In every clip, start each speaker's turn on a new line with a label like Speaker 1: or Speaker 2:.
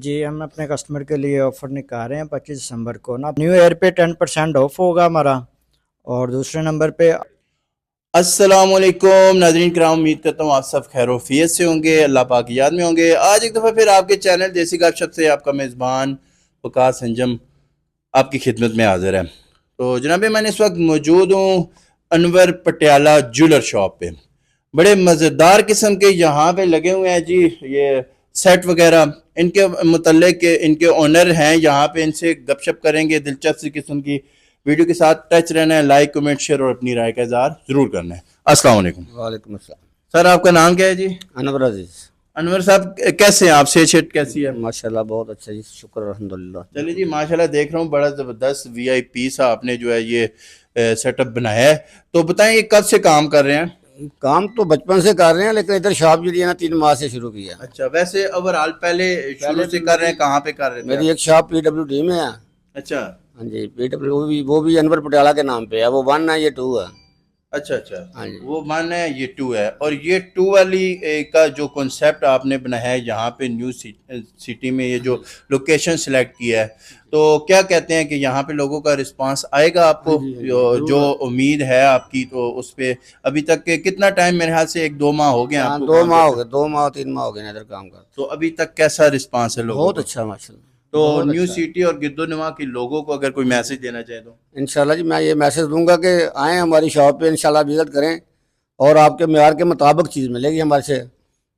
Speaker 1: जी हम अपने कस्टमर के लिए ऑफ़र निकाल रहे हैं 25 दिसंबर को ना न्यू ईयर पे 10% ऑफ होगा हमारा। और दूसरे नंबर पे
Speaker 2: अस्सलाम वालेकुम नाज़रीन किराम, उम्मीद करता हूँ आप सब खैरोफियत से होंगे, अल्लाह पाक की याद में होंगे। आज एक दफ़ा फिर आपके चैनल देसी गपशप से आपका मेज़बान वकास अंजम आपकी खिदमत में हाजिर है। तो जनाबे मैंने इस वक्त मौजूद हूँ अनवर पटियाला ज्वेलर शॉप पे। बड़े मज़ेदार किस्म के यहाँ पे लगे हुए हैं जी ये सेट वगैरह। इनके मुतल्लिक इनके ओनर हैं यहाँ पे, इनसे गपशप करेंगे दिलचस्प किस्म की। वीडियो के साथ टच रहना है, लाइक कमेंट शेयर और अपनी राय का इज़हार ज़रूर करना है। अस्सलाम वालेकुम।
Speaker 3: वालेकुम अस्सलाम।
Speaker 2: सर आपका नाम क्या है जी?
Speaker 3: अनवर अजीज।
Speaker 2: अनवर साहब कैसे हैं आप? सेहत कैसी है?
Speaker 3: माशाल्लाह बहुत अच्छा जी, शुक्र अल्हम्दुलिल्लाह।
Speaker 2: चलिए जी, माशाल्लाह देख रहा हूँ बड़ा ज़बरदस्त वीआईपी सा आपने जो है ये सेटअप बनाया है। तो बताएं ये कब से काम कर रहे हैं?
Speaker 3: काम तो बचपन से कर रहे हैं, लेकिन इधर शॉप जो है ना 3 माह से शुरू किया।
Speaker 2: अच्छा, वैसे ओवरऑल पहले शुरू से कर रहे हैं, कहाँ पे कर रहे थे?
Speaker 3: मेरी एक शॉप PWD में है।
Speaker 2: अच्छा
Speaker 3: हाँ जी, PW वो भी अनवर पटियाला के नाम पे है। वो 1 है, ये 2 है।
Speaker 2: अच्छा अच्छा,
Speaker 3: हाँ जी।
Speaker 2: वो 1 है, ये 2 है। और ये 2 वाली का जो कॉन्सेप्ट आपने बनाया है यहाँ पे न्यू सिटी में, ये जो लोकेशन सिलेक्ट किया है, तो क्या कहते हैं कि यहाँ पे लोगों का रिस्पांस आएगा आपको? जो उम्मीद है आपकी, तो उस पे अभी तक के कितना टाइम, मेरे ख्याल से 1-2 माह हो गए
Speaker 3: हाँ,
Speaker 2: आपको
Speaker 3: 2
Speaker 2: काम
Speaker 3: माह हो
Speaker 2: करते?
Speaker 3: गए, 2 माह 3 माह हो गए ना इधर काम करते।
Speaker 2: तो अभी तक कैसा रिस्पांस है लोगों
Speaker 3: बहुत
Speaker 2: का?
Speaker 3: अच्छा माशाल्लाह।
Speaker 2: तो
Speaker 3: बहुत
Speaker 2: न्यू
Speaker 3: अच्छा।
Speaker 2: सिटी और गिद्दोनवा के लोगों को अगर कोई मैसेज देना चाहे तो?
Speaker 3: इंशाल्लाह जी, मैं ये मैसेज दूंगा कि आएँ हमारी शॉप पे, इंशाल्लाह विजिट करें और आपके मेयार के मुताबिक चीज़ मिलेगी हमारे से।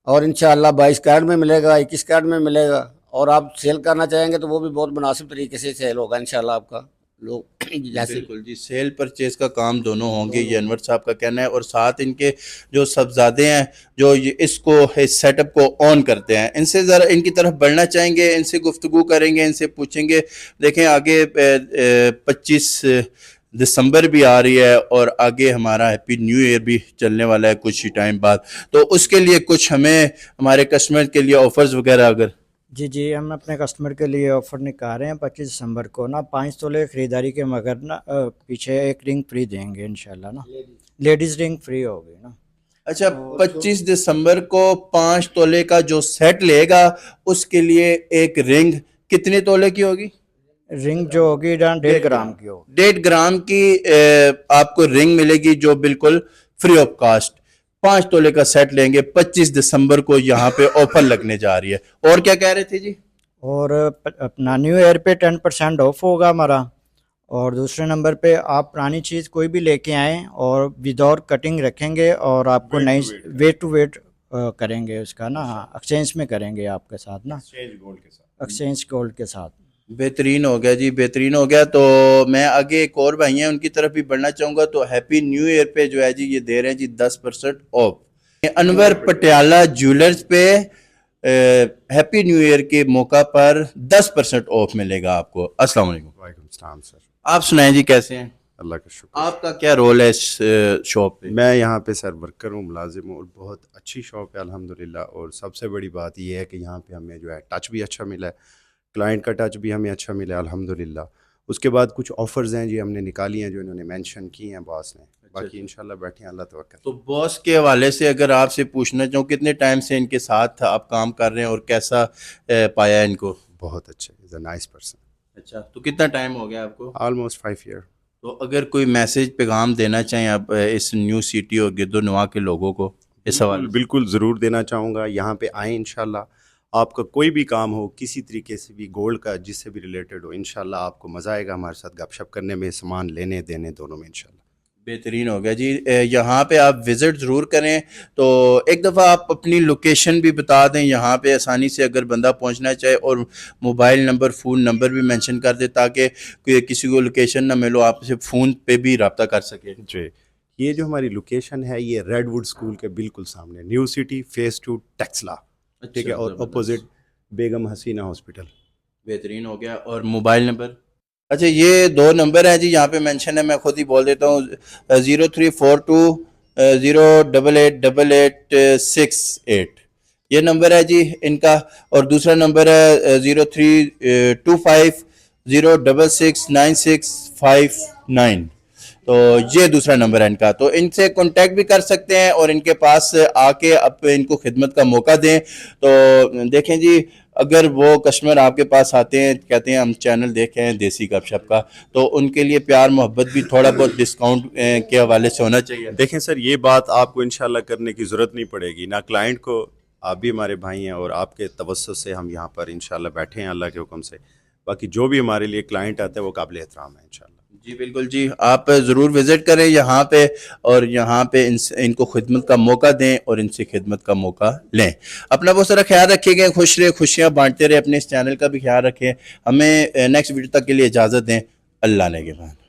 Speaker 3: और इंशाल्लाह 22 कैरेट में मिलेगा, 21 कैरेट में मिलेगा। और आप सेल करना चाहेंगे तो वो भी बहुत मुनासिब तरीके से सेल होगा इंशाल्लाह आपका। लोग जैसे
Speaker 2: बिल्कुल जी, सेल परचेज का काम दोनों होंगे, ये अनवर साहब का कहना है। और साथ इनके जो सबजादे हैं जो इसको इस सेटअप को ऑन करते हैं, इनसे ज़रा इनकी तरफ बढ़ना चाहेंगे, इनसे गुफ्तगू करेंगे, इनसे पूछेंगे। देखें आगे 25 दिसंबर भी आ रही है और आगे हमारा हैप्पी न्यू ईयर भी चलने वाला है कुछ ही टाइम बाद। तो उसके लिए कुछ हमें हमारे कस्टमर के लिए ऑफर्स वगैरह अगर?
Speaker 1: जी हम अपने कस्टमर के लिए ऑफ़र निकाल रहे हैं 25 दिसंबर को ना 5 तोले ख़रीदारी के मगर ना पीछे एक रिंग फ्री देंगे इंशाल्लाह ना। लेडीज़ रिंग फ्री होगी ना।
Speaker 2: अच्छा, 25 दिसंबर को 5 तोले का जो सेट लेगा उसके लिए एक रिंग कितने तोले की होगी?
Speaker 1: रिंग जो होगी 1.5 ग्राम की होगी।
Speaker 2: 1.5 ग्राम की आपको रिंग मिलेगी जो बिल्कुल फ्री ऑफ कास्ट। 5 तोले का सेट लेंगे, 25 दिसंबर को यहाँ पे ऑफर लगने जा रही है। और क्या कह रहे थे जी?
Speaker 1: और अपना न्यू ईयर पे 10% ऑफ होगा हमारा। और दूसरे नंबर पे आप पुरानी चीज़ कोई भी लेके आएँ और विदाउट कटिंग रखेंगे और आपको नई वेट टू वेट करेंगे उसका ना, एक्सचेंज में करेंगे आपके साथ ना, एक्सचेंज गोल्ड के साथ।
Speaker 2: बेहतरीन हो गया जी, बेहतरीन हो गया। तो मैं आगे एक और भाई हैं उनकी तरफ भी बढ़ना चाहूँगा। तो हैप्पी न्यू ईयर पे जो है जी ये दे रहे हैं जी 10% ऑफ अनवर पटियाला ज्वेलर्स पे। हैप्पी न्यू ईयर के मौका पर 10% ऑफ मिलेगा आपको। अस्सलाम वालेकुम।
Speaker 4: वालेकुम सलाम सर।
Speaker 2: आप सुनाएं जी, कैसे हैं?
Speaker 4: अल्लाह का शुक्र।
Speaker 2: आपका क्या रोल है इस शॉप पे?
Speaker 4: मैं यहाँ पे सर वर्कर हूँ, मुलाजिम हूँ, और बहुत अच्छी शॉप है अल्हम्दुलिल्लाह। और सबसे बड़ी बात यह है कि यहाँ पे हमें जो है टच भी अच्छा मिला है, क्लाइंट का टच भी हमें अच्छा मिला है अल्हम्दुलिल्लाह। उसके बाद कुछ ऑफ़र्स हैं जी हमने निकाली हैं जो इन्होंने मेंशन की हैं बॉस ने। बाकी इंशाल्लाह बैठे हैं, अल्लाह तवक्कल।
Speaker 2: तो बॉस के हवाले से अगर आपसे पूछना चाहूँ, कितने टाइम से इनके साथ आप काम कर रहे हैं और कैसा पाया इनको?
Speaker 4: बहुत अच्छे, इज़ अ नाइस पर्सन।
Speaker 2: अच्छा, तो कितना टाइम हो गया आपको?
Speaker 4: Almost 5 year.
Speaker 2: तो अगर कोई मैसेज पैगाम देना चाहें आप इस न्यू सिटी और गिद्दोनवा के लोगों को इस हवाले से?
Speaker 4: बिल्कुल ज़रूर देना चाहूँगा। यहाँ पे आएँ इंशाल्लाह। आपका कोई भी काम हो किसी तरीके से भी, गोल्ड का जिससे भी रिलेटेड हो, इंशाल्लाह आपको मज़ा आएगा हमारे साथ गपशप करने में, सामान लेने देने दोनों में इंशाल्लाह।
Speaker 2: बेहतरीन हो गया जी। यहाँ पे आप विज़िट ज़रूर करें। तो एक दफ़ा आप अपनी लोकेशन भी बता दें यहाँ पे आसानी से अगर बंदा पहुँचना चाहे, और मोबाइल नंबर फ़ोन नंबर भी मेंशन कर दे ताकि किसी को लोकेशन ना मिलो, आपसे फ़ोन पे भी रब्ता कर सके।
Speaker 4: जी, ये जो हमारी लोकेशन है ये रेडवुड स्कूल के बिल्कुल सामने, न्यू सिटी फ़ेज़ 2 टेक्सला, ठीक है, और अपोजिट बेगम हसीना हॉस्पिटल।
Speaker 2: बेहतरीन हो गया। और मोबाइल नंबर? अच्छा, ये 2 नंबर हैं जी यहाँ पे मेंशन है, मैं खुद ही बोल देता हूँ। 0342 0888868 ये नंबर है जी इनका। और दूसरा नंबर है 0325 0669659। तो ये दूसरा नंबर है इनका, तो इनसे कांटेक्ट भी कर सकते हैं और इनके पास आके अब इनको खिदमत का मौका दें। तो देखें जी, اگر وہ کسٹمر آپ کے پاس آتے ہیں کہتے ہیں ہم چینل دیکھیں ہیں دیسی گپ شپ کا, تو ان کے لیے پیار محبت بھی تھوڑا بہت ڈسکاؤنٹ کے حوالے سے ہونا چاہیے.
Speaker 4: دیکھیں سر یہ بات آپ کو انشاءاللہ کرنے کی ضرورت نہیں پڑے گی, نہ کلائنٹ کو, آپ بھی ہمارے بھائی ہیں اور آپ کے توسط سے ہم یہاں پر انشاءاللہ بیٹھے ہیں اللہ کے حکم سے. باقی جو بھی ہمارے لیے کلائنٹ آتا ہے وہ قابل احترام ہے انشاءاللہ.
Speaker 2: جی بالکل جی, آپ ضرور وزٹ کریں یہاں پہ, اور یہاں پہ ان کو خدمت کا موقع دیں اور ان سے خدمت کا موقع لیں. اپنا بہت سارا خیال رکھیے گا, خوش رہے, خوشیاں بانٹتے رہے, اپنے اس چینل کا بھی خیال رکھیں. ہمیں نیکسٹ ویڈیو تک کے لیے اجازت دیں. اللہ نے کے بعد.